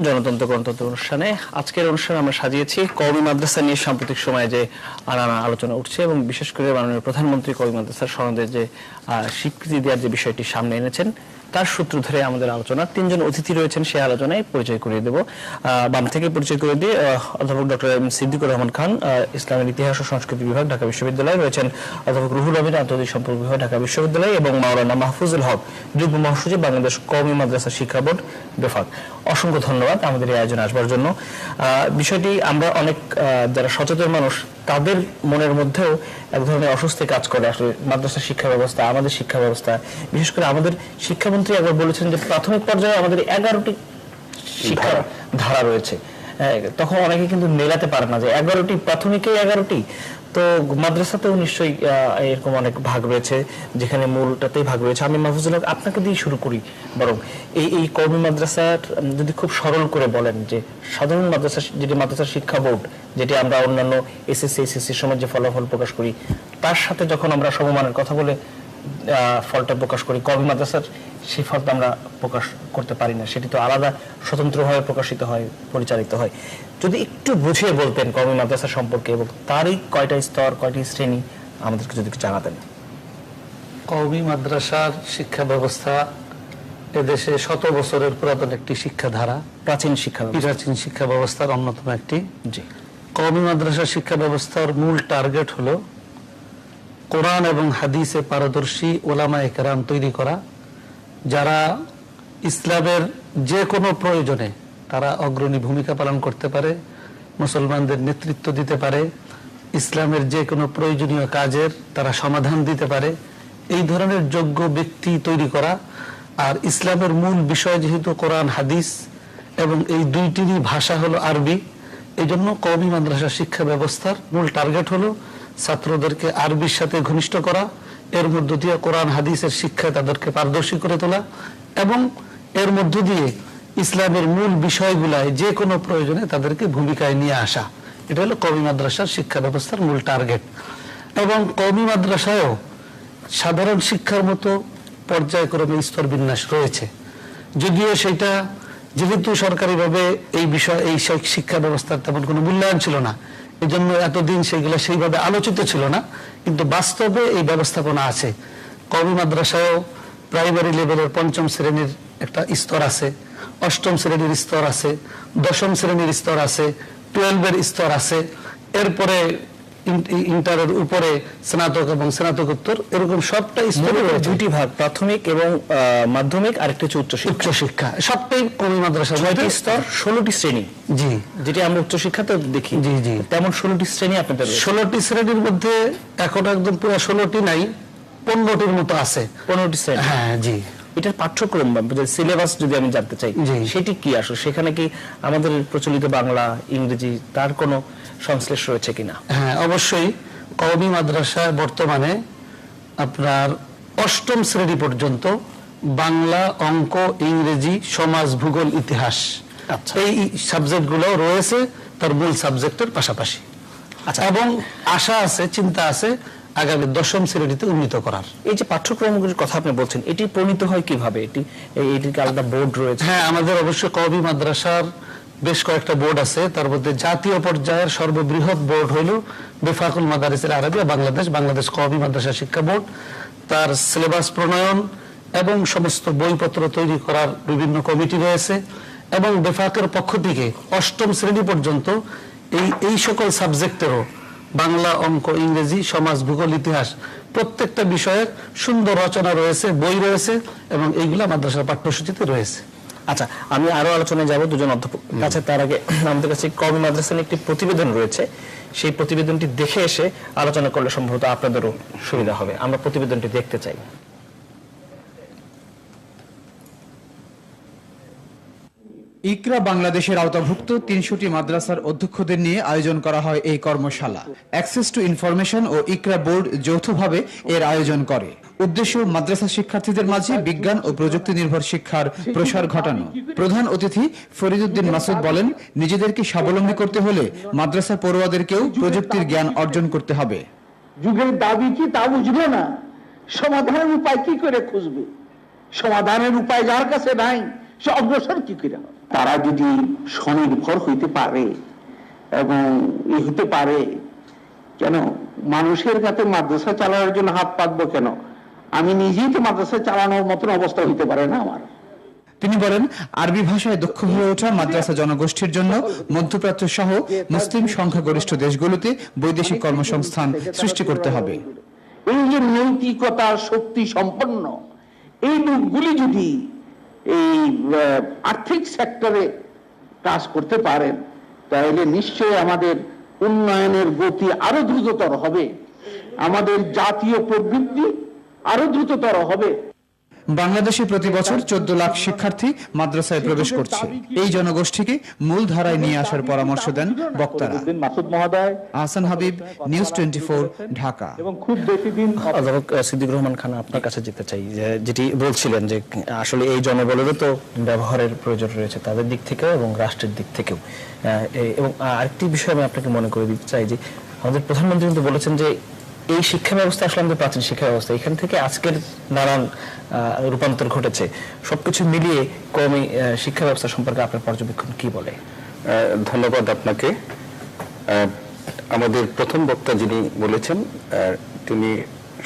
জনতন্ত্র গণতন্ত্র অনুষ্ঠানে আজকের অনুষ্ঠানে আমরা সাজিয়েছি কওমি মাদ্রাসা নিয়ে সাম্প্রতিক সময়ে যে নানা আলোচনা উঠছে এবং বিশেষ করে মাননীয় প্রধানমন্ত্রী কওমি মাদ্রাসার সনদের যে স্বীকৃতি দেওয়ার যে বিষয়টি সামনে এনেছেন তার সূত্র ধরে আমাদের আলোচনা। তিনজন অতিথি রয়েছেন, সেই আলোচনায় পরিচয় করিয়ে দেব। বাম থেকে পরিচয় করে দিয়ে অধ্যাপক ডক্টর সিদ্দিকুর রহমান খান, ইসলামের ইতিহাস ও সংস্কৃতি বিভাগ, ঢাকা বিশ্ববিদ্যালয়, রয়েছেন অধ্যাপক রুহুল আমিন, আন্তর্জাতিক সম্পর্ক বিভাগ, ঢাকা বিশ্ববিদ্যালয়, এবং মাওলানা মাহফুজুল হক, যুগ্ম মহাসচিব, বাংলাদেশ কওমি মাদ্রাসা শিক্ষা বোর্ড, বেফাক। অসংখ্য ধন্যবাদ আমাদের এই আয়োজনে আসবার জন্য। বিষয়টি আমরা অনেক যারা সচেতন মানুষ তাদের মনের মধ্যেও এক ধরনের অস্বস্তি কাজ করে। আসলে মাদ্রাসা শিক্ষা ব্যবস্থা, আমাদের শিক্ষা ব্যবস্থা, বিশেষ করে আমাদের শিক্ষামন্ত্রী একবার বলেছেন যে প্রাথমিক পর্যায়ে আমাদের 11টি শিক্ষা ধারা রয়েছে। তখন অনেকে কিন্তু মেলাতে পারে না যে 11টি প্রাথমিকে 11টি, তো মাদ্রাসাতেও নিশ্চয়ই এরকম অনেক ভাগ রয়েছে, যেখানে মূলটাতেই ভাগ রয়েছে। আমি মাহফুজুল হক আপনাকে দিয়ে শুরু করি বরং। এই কওমি মাদ্রাসার যদি খুব সরল করে বলেন যে সাধারণ মাদ্রাসা, যেটি মাদ্রাসা শিক্ষা বোর্ড, যেটি আমরা অন্যান্য এসএসসির সময় যে ফলাফল প্রকাশ করি তার সাথে যখন আমরা সমমানের কথা বলে ফলটা প্রকাশ করি, কওমি মাদ্রাসার সেই ফলটা আমরা প্রকাশ করতে পারি না, সেটি তো আলাদা স্বতন্ত্রভাবে প্রকাশিত হয়, পরিচালিত হয়। যদি একটু বুঝিয়ে বলতেন কওমি মাদ্রাসা সম্পর্কে এবং তারই কয়টা স্তর, কয়টি শ্রেণী আমাদেরকে যদি জানাতেন। কওমি মাদ্রাসার শিক্ষা ব্যবস্থা এদেশে শত বছরের পুরাতন একটি শিক্ষাধারা, প্রাচীন শিক্ষা ব্যবস্থার অন্যতম একটি। জি, কওমি মাদ্রাসা শিক্ষা ব্যবস্থার মূল টার্গেট হলো কোরআন এবং হাদিসে পারদর্শী ওলামায়ে কেরাম তৈরি করা, যারা ইসলামের যে কোনো প্রয়োজনে তারা অগ্রণী ভূমিকা পালন করতে পারে, মুসলমানদের নেতৃত্ব দিতে পারে, ইসলামের যে কোনো প্রয়োজনীয় কাজের তারা সমাধান দিতে পারে, এই ধরনের যোগ্য ব্যক্তি তৈরি করা। আর ইসলামের মূল বিষয় যেহেতু কোরআন হাদিস এবং এই দুইটিরই ভাষা হলো আরবি, এই জন্য কওমি মাদ্রাসা শিক্ষা ব্যবস্থার মূল টার্গেট হলো ছাত্রদেরকে আরবির সাথে ঘনিষ্ঠ করা, এর মধ্য দিয়ে কোরআন হাদিসের শিক্ষায় তাদেরকে পারদর্শী করে তোলা এবং এর মধ্য দিয়ে ইসলামের মূল বিষয়গুলায় যে কোনো প্রয়োজনে তাদেরকে ভূমিকায় নিয়ে আসা। এটা হলো কওমি মাদ্রাসার শিক্ষা ব্যবস্থার মূল টার্গেট। এবং কওমি মাদ্রাসায়ও সাধারণ শিক্ষার মতো পর্যায়ক্রমে স্তর বিন্যাস রয়েছে, যদিও সেটা যেহেতু সরকারিভাবে এই শিক্ষা ব্যবস্থার তেমন কোনো মূল্যায়ন ছিল না, এই জন্য এতদিন সেগুলো সেইভাবে আলোচিত ছিল না, কিন্তু বাস্তবে এই ব্যবস্থাপনা আছে। কওমি মাদ্রাসায়ও প্রাইমারি লেভেলের 5ম শ্রেণীর একটা স্তর আছে, 8ম শ্রেণীর স্তর আছে, 10ম শ্রেণীর স্তর আছে, 12-এর স্তর আছে, এরপরে ইন্টারের উপরে স্নাতক এবং স্নাতকোত্তর, এরকম সবটা স্তরে দুটি ভাগ, প্রাথমিক এবং মাধ্যমিক, আরেকটি হচ্ছে উচ্চশিক্ষা। সবটাই কওমি মাদ্রাসা, 6টি স্তর, 16টি শ্রেণী। জি, যেটি আমরা উচ্চশিক্ষাতে দেখি। জি জি, তেমন 16টি শ্রেণী আপনাদের। 16টি শ্রেণীর মধ্যে এখন একদম পুরো 16টি নাই, 15টির মতো আছে। 15টি শ্রেণী, হ্যাঁ জি। এটার পাঠ্যক্রম বা সিলেবাস যদি আমি জানতে চাই সেটি কি আসলে, সেখানে কি আমাদের প্রচলিত বাংলা, ইংরেজি তার কোনো সংশ্লেষ রয়েছে কিনা? হ্যাঁ, অবশ্যই। কওমি মাদ্রাসায় বর্তমানে আপনার 8ম শ্রেণী পর্যন্ত বাংলা, অঙ্ক, ইংরেজি, সমাজ, ভূগোল, ইতিহাস, এই সাবজেক্টগুলো রয়েছে তার মূল সাবজেক্টের পাশাপাশি। আচ্ছা, এবং আশা আছে, চিন্তা আছে আগামী 10ম শ্রেণীতে উন্নীত করার। এই যে পাঠ্যক্রমগুলির কথা আপনি বলছেন, এটি প্রণীত হয় কিভাবে? এটির আলাদা বোর্ড রয়েছে? হ্যাঁ, আমাদের অবশ্যই কওমি মাদ্রাসার বেশ কয়েকটা বোর্ড আছে। তার মধ্যে জাতীয় পর্যায়ের সর্ববৃহৎ বোর্ড হইল বেফাকুল মাদারিসিল আরাবিয়া বাংলাদেশ কওমি মাদ্রাসা শিক্ষা বোর্ড। তার সিলেবাস প্রণয়ন এবং সমস্ত বইপত্র তৈরি করার বিভিন্ন কমিটি রয়েছে এবং বেফাকের পক্ষ থেকে 8ম শ্রেণী পর্যন্ত এই সকল সাবজেক্টেরও বাংলা, অঙ্ক, ইংরেজি, সমাজ, ভূগোল, ইতিহাস প্রত্যেকটা বিষয়ের সুন্দর রচনা রয়েছে, বই রয়েছে এবং এইগুলা মাদ্রাসার পাঠ্যসূচিতে রয়েছে। আচ্ছা, আমি আরো আলোচনায় যাব দুজন অধ্যাপক কাছে। তার আগে আমাদের কাছে কওমি মাদ্রাসার একটি প্রতিবেদন রয়েছে, সেই প্রতিবেদনটি দেখে এসে আলোচনা করলে সম্ভবত আপনাদেরও সুবিধা হবে। আমরা প্রতিবেদনটি দেখতে চাই। ইকরা বাংলাদেশের আওতাভুক্ত 300টি মাদ্রাসার অধ্যক্ষদের নিয়ে আয়োজন করা হয় এই কর্মশালা। অ্যাক্সেস টু ইনফরমেশন ও ইকরা বোর্ড যৌথভাবে এর আয়োজন করে। উদ্দেশ্য মাদ্রাসা শিক্ষার্থীদের মাঝে বিজ্ঞান ও প্রযুক্তি নির্ভর শিক্ষার প্রসার ঘটানো। প্রধান অতিথি ফরিদউদ্দিন মাসুদ বলেন, নিজেদেরকে স্বাবলম্বী করতে হলে মাদ্রাসা পড়ুয়াদেরকেও প্রযুক্তির জ্ঞান অর্জন করতে হবে। যুগের দাবি কি তা বুঝবে না, সমাধানের উপায় কি করে খুঁজবে? সমাধানের উপায় যার কাছে নাই সে অগ্রসর কি করে হবে? তারা যদি স্বনির্ভর হইতে পারে এবং হতে পারে, কেন মানুষের কাছে মাদ্রাসা চালানোর জন্য হাত পাতবো কেন? আমি নিজেই তো মাদ্রাসা চালানোর মতন অবস্থা হইতে পারে না আমার। তিনি বলেন, আরবি ভাষায় দক্ষ হয়ে ওঠা মাদ্রাসা জনগোষ্ঠীর জন্য মধ্যপ্রাচ্য সহ মুসলিম সংখ্যাগরিষ্ঠ দেশগুলোতে বৈদেশিক কর্মসংস্থান সৃষ্টি করতে হবে। এই যে নৈতিকতার শক্তি সম্পন্ন এই লোকগুলি যদি এই আর্থিক সেক্টরে কাজ করতে পারেন, তাহলে নিশ্চয়ই আমাদের উন্নয়নের গতি আরো দ্রুততর হবে, আমাদের জাতীয় প্রবৃদ্ধি আরো দ্রুততর হবে। বাংলাদেশে প্রতি বছর 14 লাখ শিক্ষার্থী মাদ্রাসায় প্রবেশ করছে। এই জনগোষ্ঠীকে মূল ধারায় নিয়ে আসার পরামর্শ দেন বক্তারা। মাসুদ মহোদয়, আহসান হাবিব, নিউজ 24, ঢাকা। এবং খুব বেশি দিন অধ্যাপক সিদ্দিকুর রহমান খান, আপনার কাছে যেতে চাই, যেটি বলছিলেন যে আসলে এই জনবলেরও তো ব্যবহারের প্রয়োজন রয়েছে তাদের দিক থেকেও এবং রাষ্ট্রের দিক থেকেও। এবং আরেকটি বিষয় আমি আপনাকে মনে করে দিতে চাই যে আমাদের প্রধানমন্ত্রী কিন্তু বলেছেন যে এই শিক্ষা ব্যবস্থা আসলে আমাদের প্রাচীন শিক্ষা ব্যবস্থা, এখান থেকে আজকের নানান রূপান্তর ঘটেছে। সবকিছু মিলিয়ে কওমি শিক্ষা ব্যবস্থা সম্পর্কে আপনার পর্যবেক্ষণ কি বলে? ধন্যবাদ আপনাকে। আমাদের প্রথম বক্তা যিনি বলেছেন তিনি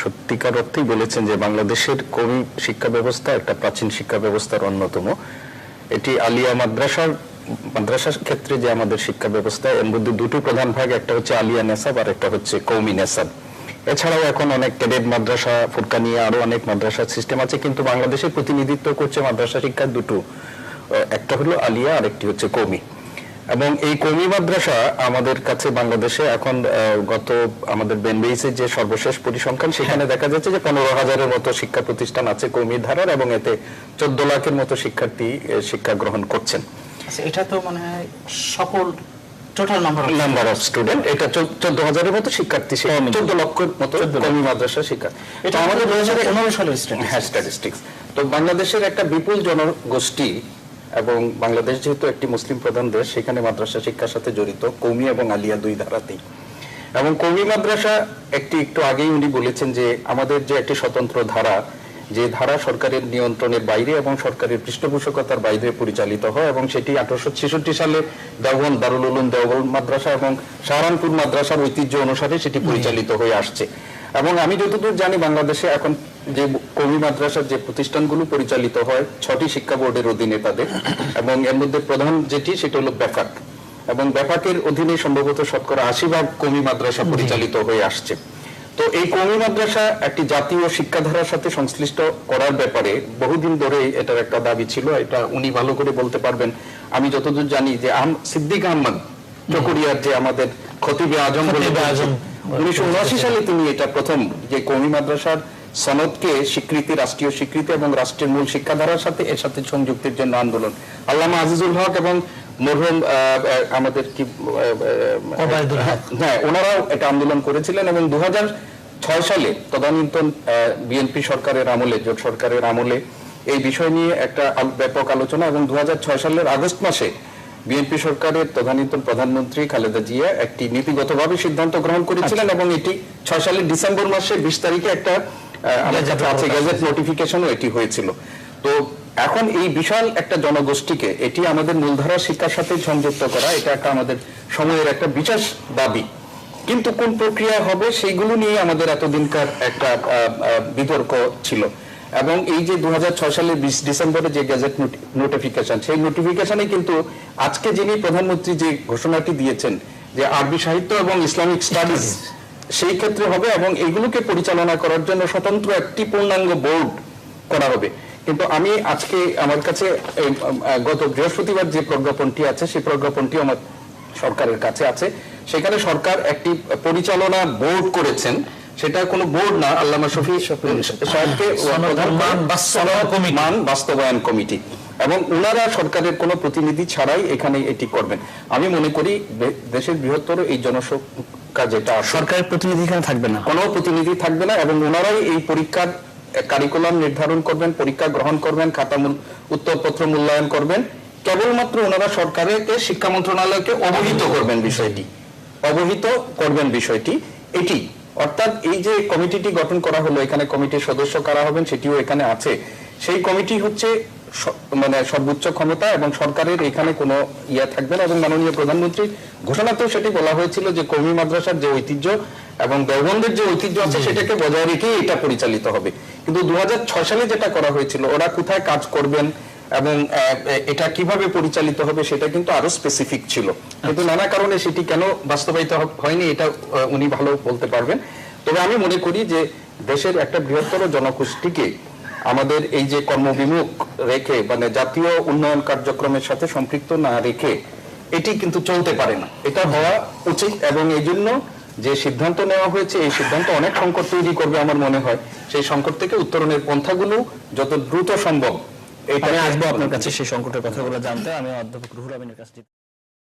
সত্যিকার অর্থেই বলেছেন যে বাংলাদেশের কওমি শিক্ষা ব্যবস্থা একটা প্রাচীন শিক্ষা ব্যবস্থার অন্যতম। এটি আলিয়া মাদ্রাসার ক্ষেত্রে যে আমাদের শিক্ষা ব্যবস্থা, এর মধ্যে দুটো প্রধান ভাগ, একটা হচ্ছে আলিয়া নেসাব আর একটা হচ্ছে কওমি নেসাব। এছাড়াও এখন অনেক ক্যাডেট মাদ্রাসা, ফুরকানিয়া, আরো অনেক মাদ্রাসার সিস্টেম আছে, কিন্তু বাংলাদেশের প্রতিনিধিত্ব করছে মাদ্রাসা শিক্ষার দুটো, একটা হলো আলিয়া আর একটি হচ্ছে কওমি। এবং এই কওমি মাদ্রাসা আমাদের কাছে বাংলাদেশে এখন গত আমাদের বেনবেইসের যে সর্বশেষ পরিসংখ্যান, সেখানে দেখা যাচ্ছে যে 15,000-এর মতো শিক্ষা প্রতিষ্ঠান আছে কওমি ধারার, এবং এতে 14 লাখের মতো শিক্ষার্থী শিক্ষা গ্রহণ করছেন। এটা তো মানে সকল টোটাল নাম্বার অফ স্টুডেন্ট, এটা 14,000-এর মতো শিক্ষার্থী, 14 লক্ষের মতো কওমি মাদ্রাসা শিক্ষা। এটা আমাদের 2019 সালের স্ট্যাটিস্টিক্স। তো বাংলাদেশের একটা বিপুল জনগোষ্ঠী, এবং বাংলাদেশ যেহেতু একটি মুসলিম প্রধান দেশ, সেখানে মাদ্রাসা শিক্ষার সাথে জড়িত কওমি এবং আলিয়া দুই ধারাতেই। এবং কওমি মাদ্রাসা একটু আগেই উনি বলেছেন যে আমাদের যে একটি স্বতন্ত্র ধারা, যে ধারা সরকারের নিয়ন্ত্রণের বাইরে এবং সরকারের পৃষ্ঠপোষকতার বাইরে পরিচালিত হয়, এবং সেটি 1866 সালে দেওবন্দ, দারুল উলুম দেওবন্দ মাদ্রাসা এবং সাহারানপুর মাদ্রাসার ঐতিহ্য অনুসারে সেটি পরিচালিত হয়ে আসছে। এবং আমি যতদূর জানি বাংলাদেশে এখন যে কওমি মাদ্রাসার যে প্রতিষ্ঠানগুলো পরিচালিত হয় 6টি শিক্ষা বোর্ডের অধীনে তাদের, এবং এর মধ্যে প্রধান যেটি সেটা হলো ব্যাফাক, এবং ব্যাফাকের অধীনে সম্ভবত শতকরা 80% কওমি মাদ্রাসা পরিচালিত হয়ে আসছে। তো এই কওমি মাদ্রাসা একটি জাতীয় শিক্ষাধারার সাথে সংশ্লিষ্ট করার ব্যাপারে বহুদিন ধরে এটার একটা দাবি ছিল, এটা উনি ভালো করে বলতে পারবেন। আমি যতদূর জানি যে সিদ্দিক আহমদ চকরিয়ার যে আমাদের খতিবে আজম বলে 1979 সালে তিনি এটা প্রথম যে কওমি মাদ্রাসার সনদকে স্বীকৃতি, রাষ্ট্রীয় স্বীকৃতি এবং রাষ্ট্রের মূল শিক্ষাধারার সাথে এর সাথে সংযুক্তির জন্য আন্দোলন, আল্লামা আজিজুল হক এবং মরহুম আমাদের কি হ্যাঁ ওনারাও এটা আন্দোলন করেছিলেন। এবং 2006 সালে তদানীন্তন বিএনপি সরকারের আমলে, জোট সরকারের আমলে এই বিষয় নিয়ে একটা ব্যাপক আলোচনা, এবং 2006 সালের আগস্ট মাসে বিএনপি সরকারের তদানীন্তন প্রধানমন্ত্রী খালেদা জিয়া একটি নীতিগতভাবে সিদ্ধান্ত গ্রহণ করেছিলেন, এবং এটি 6 সালের ডিসেম্বর মাসের 20 তারিখে একটা গেজেট নোটিফিকেশনও এটি হয়েছিল। তো এখন এই বিশাল একটা জনগোষ্ঠীকে এটি আমাদের মূলধারা শিক্ষার সাথে সংযুক্ত করা, এটা একটা আমাদের সময়ের একটা বিশেষ দাবি। কিন্তু কোন প্রক্রিয়া হবে সেইগুলো নিয়ে আমাদের এতদিনকার একটা বিতর্ক ছিল। এবং এই যে 2006 সালের 20 ডিসেম্বরে যে গেজেট নোটিফিকেশন, সেই নোটিফিকেশনে কিন্তু আজকে যিনি প্রধানমন্ত্রী যে ঘোষণাটি দিয়েছেন যে আরবি সাহিত্য এবং ইসলামিক স্টাডিজ সেই ক্ষেত্রে হবে, এবং এইগুলোকে পরিচালনা করার জন্য স্বতন্ত্র একটি পূর্ণাঙ্গ বোর্ড করা হবে। কিন্তু আমি আজকে আমার কাছে গত বৃহস্পতিবার যে প্রজ্ঞাপনটি আছে, সেই প্রজ্ঞাপনটি আমার সরকারের কাছে আছে। সেখানে সরকার একটি পরিচালনা বোর্ড করেছেন, সেটা কোনো বোর্ড না, আল্লামা শফি সাহেবকে মান বাস্তবায়ন কমিটি, এবং ওনারা সরকারের কোনো প্রতিনিধি ছাড়াই এখানে এটি করবেন। আমি মনে করি দেশের বৃহত্তর এই জনসংখ্যা যেটা, সরকারের প্রতিনিধি এখানে থাকবে না, কোনো প্রতিনিধি থাকবে না, এবং ওনারাই এই পরীক্ষার কারিকুলাম নির্ধারণ করবেন, পরীক্ষা গ্রহণ করবেন, খাতা উত্তরপত্র মূল্যায়ন করবেন। কেবলমাত্র ওনারা সরকারকে, শিক্ষা মন্ত্রণালয়কে অবহিত করবেন বিষয়টি, এটি। অর্থাৎ এই যে কমিটিটি গঠন করা হলো, এখানে কমিটির সদস্য কারা হবেন সেটিও এখানে আছে। সেই কমিটি হচ্ছে মানে সর্বোচ্চ ক্ষমতা এবং সরকারের এখানে কোনো ইয়া থাকবে না। এবং মাননীয় প্রধানমন্ত্রী ঘোষণাতেও সেটি বলা হয়েছিল যে কওমি মাদ্রাসার যে ঐতিহ্য এবং দেওবন্দের যে ঐতিহ্য আছে সেটাকে বজায় রেখেই এটা পরিচালিত হবে। কিন্তু 2006 সালে যেটা করা হয়েছিল, ওরা কোথায় কাজ করবেন এবং এটা কিভাবে পরিচালিত হবে সেটা কিন্তু আরো স্পেসিফিক ছিল, কিন্তু নানা কারণে সেটি কেন বাস্তবায়িত হয়নি এটা উনি ভালো বলতে পারবেন। তবে আমি মনে করি যে দেশের একটা বৃহত্তর জনগোষ্ঠীকে আমাদের এই যে কর্মবিমুখ রেখে মানে জাতীয় উন্নয়ন কার্যক্রমের সাথে সম্পৃক্ত না রেখে এটি কিন্তু চলতে পারে না, এটা হওয়া উচিত। এবং এই জন্য যে সিদ্ধান্ত নেওয়া হয়েছে এই সিদ্ধান্ত অনেক সংকট তৈরি করবে আমার মনে হয়। সেই সংকট থেকে উত্তরণের পন্থাগুলো যত দ্রুত সম্ভব আমি আসবো আপনার কাছে সেই সংকটের কথাগুলো জানতে। আমি অধ্যাপক রুহুল আমিনের কাছে